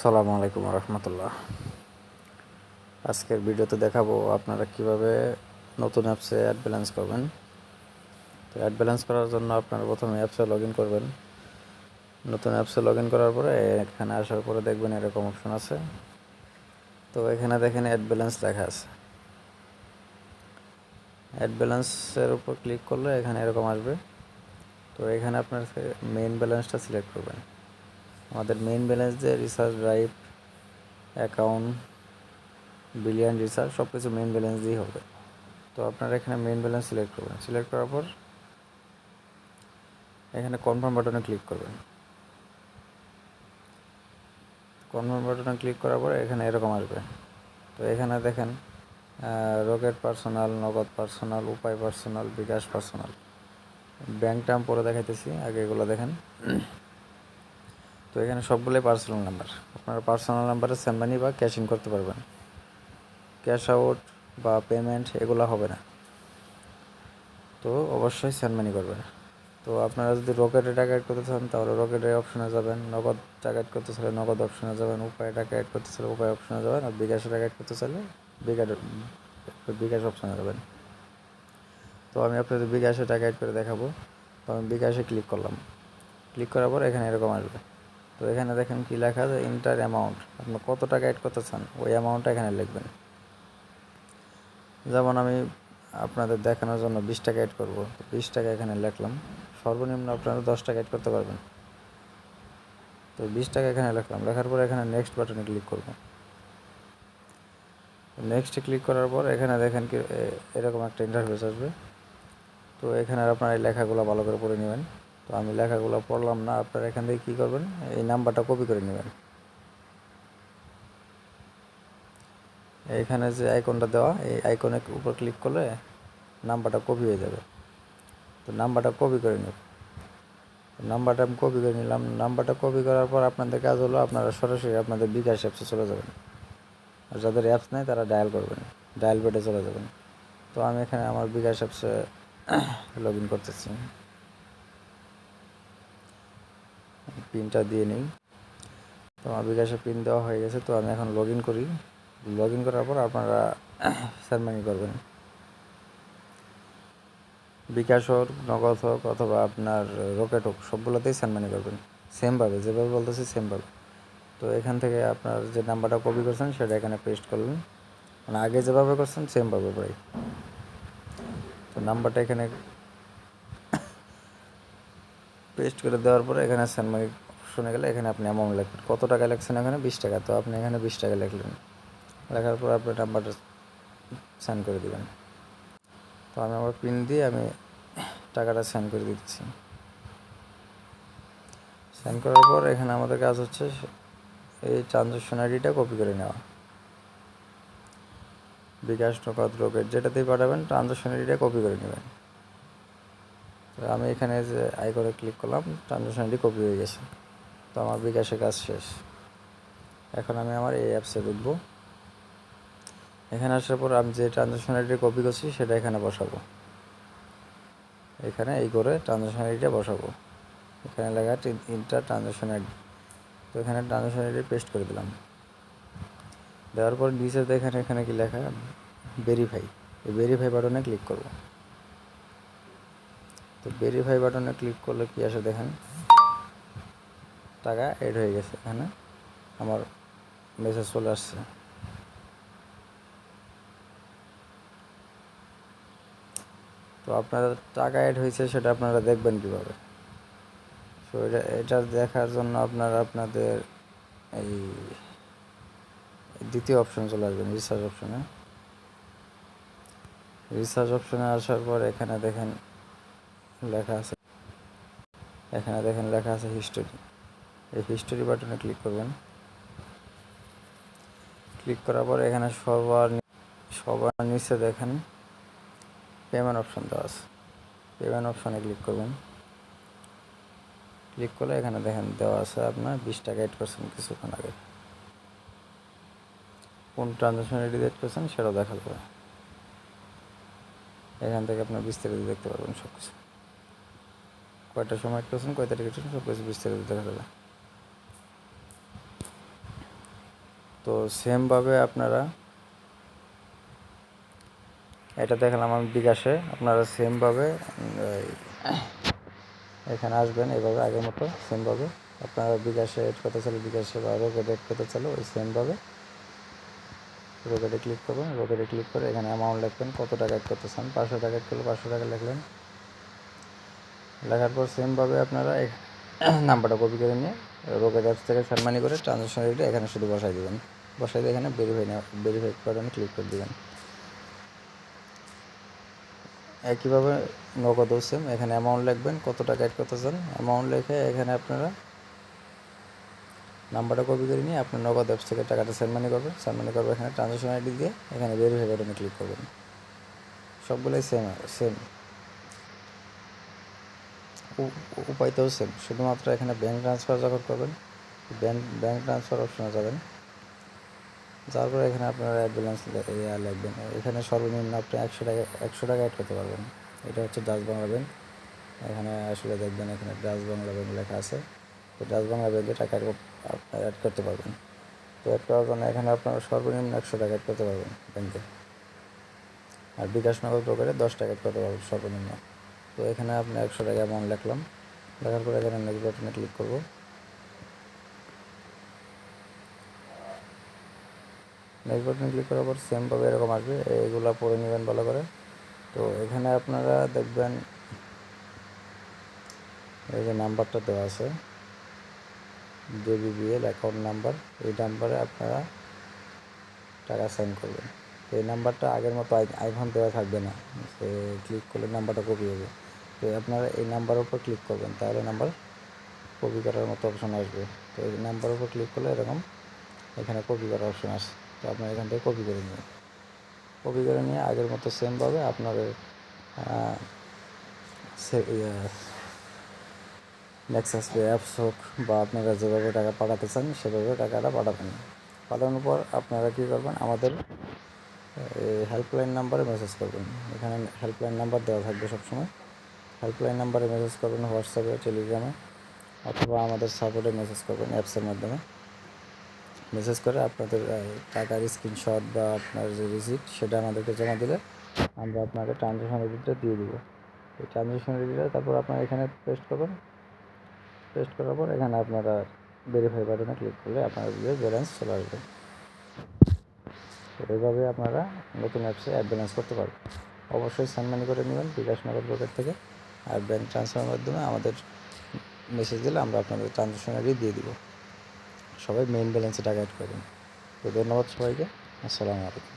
আসসালামু আলাইকুম রহমতুল্লাহ। আজকের ভিডিওতে দেখাবো আপনারা কিভাবে নতুন অ্যাপসে অ্যাড ব্যালেন্স করবেন। তো অ্যাড ব্যালেন্স করার জন্য আপনারা প্রথমে অ্যাপসে লগ ইন করবেন। নতুন অ্যাপসে লগ ইন করার পরে এখানে আসার পরে দেখবেন এরকম অপশন আছে। তো এখানে দেখেন অ্যাড ব্যালেন্স লেখা আছে। অ্যাড ব্যালেন্সের উপর ক্লিক করলে এখানে এরকম আসবে। তো এখানে আপনার মেইন ব্যালেন্সটা সিলেক্ট করবেন। আমাদের মেইন ব্যালেন্স যে recharge, drive, account, billion recharge সব কিছু মেইন ব্যালেন্স দিয়েই হবে। তো আপনারা এখানে মেইন ব্যালেন্স সিলেক্ট করবেন। সিলেক্ট করার পর এখানে কনফার্ম বাটনে ক্লিক করবেন। কনফার্ম বাটনে ক্লিক করার পর এখানে এরকম আসবে। তো এখানে দেখেন রকেট পার্সোনাল, নগদ পার্সোনাল, উপায় পার্সোনাল, বিকাশ পার্সোনাল। ব্যাঙ্ক টার্ম পরে দেখাইতেছি, আগে এগুলো দেখেন। তো এখানে সবগুলোই পার্সোনাল নাম্বার। আপনারা পার্সোনাল নাম্বারে সেন্ড মানি বা ক্যাশ ইন করতে পারবেন। ক্যাশ আউট বা পেমেন্ট এগুলো হবে না। তো অবশ্যই সেন্ড মানি করবেন। তো আপনারা যদি রকেটে টাকা অ্যাড করতে চান তাহলে রকেটের অপশনে যাবেন, নগদ টাকা অ্যাড করতে চাইলে নগদ অপশনে যাবেন, উপায় টাকা অ্যাড করতে চাইলে উপায় অপশনে যাবেন, আর বিকাশে টাকা অ্যাড করতে চাইলে বিকাশ অপশনে যাবেন। তো আমি আপনাদের বিকাশে টাকা অ্যাড করে দেখাবো। তো আমি বিকাশে ক্লিক করলাম। ক্লিক করার পর এখানে এরকম আসবে। তো এখানে দেখেন কি লেখা আছে, ইন্টার অ্যামাউন্ট। আপনি কত টাকা অ্যাড করতে চান ওই অ্যামাউন্টটা এখানে লিখবেন। যেমন আমি আপনাদের দেখানোর জন্য 20 টাকা অ্যাড করবো, 20 টাকা এখানে লিখলাম। সর্বনিম্ন আপনারা 10 টাকা অ্যাড করতে পারবেন। তো 20 টাকা এখানে লিখলাম। লেখার পর এখানে নেক্সট বাটনে ক্লিক করব। নেক্সটে ক্লিক করার পর এখানে দেখেন কি এরকম একটা ইন্টারফেস আসবে। তো এখানে আপনারা এই লেখাগুলো ভালো করে পড়ে নেবেন। তো আমি লেখাগুলো পড়লাম না, আপনারা এখান থেকে কী করবেন, এই নাম্বারটা কপি করে নেবেন। এইখানে যে আইকনটা দেওয়া, এই আইকনের উপর ক্লিক করলে নাম্বারটা কপি হয়ে যাবে। তো নাম্বারটা কপি করে নেব। নাম্বারটা আমি কপি করে নিলাম। নাম্বারটা কপি করার পর আপনাদের কাজ হলো আপনারা সরাসরি আপনাদের বিকাশ অ্যাপসে চলে যাবেন। আর যাদের অ্যাপস নেই তারা ডায়াল করবেন, ডায়াল পেডে চলে যাবেন। তো আমি এখানে আমার বিকাশ অ্যাপসে লগ ইন করতেছি, পিনটা দিয়ে নিই। তো আমার বিকাশে পিন দেওয়া হয়ে গেছে। তো আমি এখন লগ ইন করি। লগ ইন করার পর আপনারা সেন্ড মানি করবেন। বিকাশ হোক, নগদ হোক অথবা আপনার রকেট হোক, সবগুলোতেই সেন্ড মানি করবেন সেমভাবে, যেভাবে বলতেছি সেমভাবে। তো এখান থেকে আপনার যে নাম্বারটা কপি করছেন সেটা এখানে পেস্ট করবেন, মানে আগে যেভাবে করছেন সেমভাবে প্রায়। তো নাম্বারটা এখানে পেস্ট করে দেওয়ার পরে এখানে সেন্ড মানি অপশনে গেলে এখানে আপনি অ্যামাউন্ট লিখবেন। কত টাকা লিখছেন এখানে, 20 টাকা। তো আপনি এখানে 20 টাকা লিখলেন। লেখার পর আপনি নাম্বারটা সেন্ড করে দেবেন। তো আমি আমার পিন দিয়ে আমি টাকাটা সেন্ড করে দিচ্ছি। সেন্ড করার পর এখানে আমাদের কাজ হচ্ছে এই ট্রানজ্যাকশন আইডিটা কপি করে নেওয়া। বিকাশ, নগদ, রকেট যেটাতেই পাঠাবেন ট্রানজ্যাকশন আইডিটা কপি করে নেবেন। তো আমি এখানে যে আইকনে ক্লিক করলাম, ট্রানজ্যাকশন আইডি কপি হয়ে গেছে। তো আমার বিকাশের কাজ শেষ। এখন আমি আমার এই অ্যাপসে ঢুকবো। এখানে আসার পর আমি যে ট্রানজ্যাকশন আইডি কপি করছি সেটা এখানে বসাবো। এখানে এই করে ট্রানজ্যাকশন আইডিটা বসাবো। এখানে লেখা ইন্টার ট্রানজ্যাকশন আইডি। তো এখানে ট্রানজ্যাকশন আইডি পেস্ট করে দিলাম। দেওয়ার পর নিচে দেখেন এখানে কি লেখা, ভেরিফাই। এই ভেরিফাই বাটনে ক্লিক করব। তো ভেরিফাই বাটনে ক্লিক করলে কি আসে দেখেন, টাকা অ্যাড হয়ে গেছে। এখানে আমার মেসেজ চলে আসছে। তো আপনারা টাকা অ্যাড হয়েছে সেটা আপনারা দেখবেন কীভাবে? তো এটা দেখার জন্য আপনারা আপনাদের এই দ্বিতীয় অপশন চলে আসবেন, রিসার্চ অপশনে। রিসার্চ অপশনে আসার পর এখানে দেখেন লেখা আছে, এখানে দেখেন লেখা আছে হিস্টোরি। এই হিস্টোরি বাটনে ক্লিক করবেন। ক্লিক করার পর এখানে সবার নিচে দেখেন পেমেন্ট অপশন দেওয়া আছে। পেমেন্ট অপশনে ক্লিক করবেন। ক্লিক করলে এখানে দেখেন দেওয়া আছে আপনার 20 টাকা অ্যাড করছেন কিছুক্ষণ আগে। কোন ট্রানজ্যাকশন আইডি অ্যাড করছেন সেটাও দেখা যাবে। এখান থেকে আপনার বিস্তারিত দেখতে পারবেন সব কিছু, কয়টার সময় অ্যাড করছেন, কয় তারিখে করছেন, সব কিছু বিস্তারিত দেখা যাবে। তো সেমভাবে আপনারা এটা দেখালাম আমি বিকাশে, আপনারা সেমভাবে এখানে আসবেন এইভাবে আগের মতো সেমভাবে আপনারা বিকাশে এড করতে চাইলে বিকাশে বা রকেট এড করতে চাইলে ওই সেমভাবে রকেটে ক্লিক করবেন। রকেটে ক্লিক করে এখানে অ্যামাউন্ট লিখবেন, কত টাকা এড করতে চান। 500 টাকা এড করলে 500 টাকা লিখলেন। লেখার পর সেমভাবে আপনারা নাম্বারটা কপি করে নিয়ে রকেট অ্যাপস থেকে সেন্ড মানি করে ট্রানজ্যাকশন আইডিটা এখানে শুধু বসাই দেবেন। বসাই দিয়ে এখানে ভেরিফাই বাটনে ক্লিক করে দেবেন। একইভাবে নগদও সেম, এখানে অ্যামাউন্ট লিখবেন, কত টাকা অ্যাড করতে চান। অ্যামাউন্ট লিখে এখানে আপনারা নাম্বারটা কপি করে নিয়ে আপনার নগদ অ্যাপস থেকে টাকাটা সেন্ড মানি করবেন। সেন্ড মানি করবেন এখানে ট্রানজ্যাকশন আইডি দিয়ে এখানে ভেরিফাই বাটনে ক্লিক করবেন। সবগুলোই সেম উপায়টাও সেম, শুধুমাত্র এখানে ব্যাঙ্ক ট্রান্সফার যখন করবেন ব্যাঙ্ক ট্রান্সফার অপশনে যাবেন। যার পরে এখানে আপনারা অ্যাড ব্যালেন্স লিখবেন। এখানে সর্বনিম্ন আপনি 100 টাকা অ্যাড করতে পারবেন। এটা হচ্ছে ডাচ বাংলা ব্যাংক। এখানে আসলে দেখবেন এখানে ডাচ বাংলা ব্যাংক লেখা আছে। তো ডাচ বাংলা ব্যাংকে টাকা আপনার অ্যাড করতে পারবেন। তো অ্যাড করার জন্য এখানে আপনারা সর্বনিম্ন 100 টাকা অ্যাড করতে পারবেন ব্যাংকে। আর বিকাশ নগদ ব্রোকারে 10 টাকা অ্যাড করতে পারবেন সর্বনিম্ন। তো এখানে আপনি 100 টাকা অ্যামাউন্ট লিখলাম। লেখার পরে এখানে নেক্সট বাটনে ক্লিক করব। নেক্সট বাটনে ক্লিক করার পর সেমভাবে এরকম আসবে, এইগুলো পড়ে নেবেন ভালো করে। তো এখানে আপনারা দেখবেন এই যে নাম্বারটা দেওয়া আছে JBBL অ্যাকাউন্ট নাম্বার, এই নাম্বারে আপনারা টাকা সেন্ড করবেন। তো এই নাম্বারটা আগের মতো আইফোন দেওয়া থাকবে না, সে ক্লিক করলে নাম্বারটা কপি হবে। তো আপনারা এই নাম্বারের উপর ক্লিক করবেন, তাহলে নাম্বার কপি করার মতো অপশন আসবে। তো এই নাম্বারের উপর ক্লিক করলে এরকম এখানে কপি করার অপশন আসে। তো আপনারা এখান থেকে কপি করে নেবেন। কপি করে নিয়ে আগের মতো সেমভাবে আপনাদের নেক্সাস পে অ্যাপস হোক বা আপনারা যেভাবে টাকা পাঠাতে চান সেভাবে টাকাটা পাঠাবেন। পাঠানোর পর আপনারা কী করবেন, আমাদের হেল্পলাইন নাম্বারে মেসেজ করবেন। এখানে হেল্পলাইন নাম্বার দেওয়া থাকবে সবসময়। হেল্পলাইন নাম্বারে মেসেজ করবেন, হোয়াটসঅ্যাপে, টেলিগ্রামে অথবা আমাদের সাপোর্টে মেসেজ করবেন অ্যাপসের মাধ্যমে। মেসেজ করে আপনাদের টাকার স্ক্রিনশট বা আপনার যে রিসিপ্ট সেটা আমাদেরকে জমা দিলে আমরা আপনাকে ট্রানজ্যাকশন আইডিটা দিয়ে দিব। এই ট্রানজ্যাকশন আইডিটা তারপর আপনারা এখানে পেস্ট করবেন। পেস্ট করার পর এখানে আপনারা ভেরিফাই বাটনে ক্লিক করলে আপনার ব্যালেন্স চলে আসবে। তো এইভাবে আপনারা নতুন অ্যাপসে অ্যাড ব্যালেন্স করতে পারবেন। অবশ্যই সেন্ড মানি করে নেবেন বিকাশ নগদ ব্রোকার থেকে। আর ব্যাঙ্ক ট্রান্সফারের মাধ্যমে আমাদের মেসেজ দিলে আমরা আপনাদের ট্রানজ্যাকশন আইডি দিয়ে দিব। সবাই মেইন ব্যালেন্সে টাকা অ্যাড করবেন। তো ধন্যবাদ সবাইকে। আসসালামু আলাইকুম।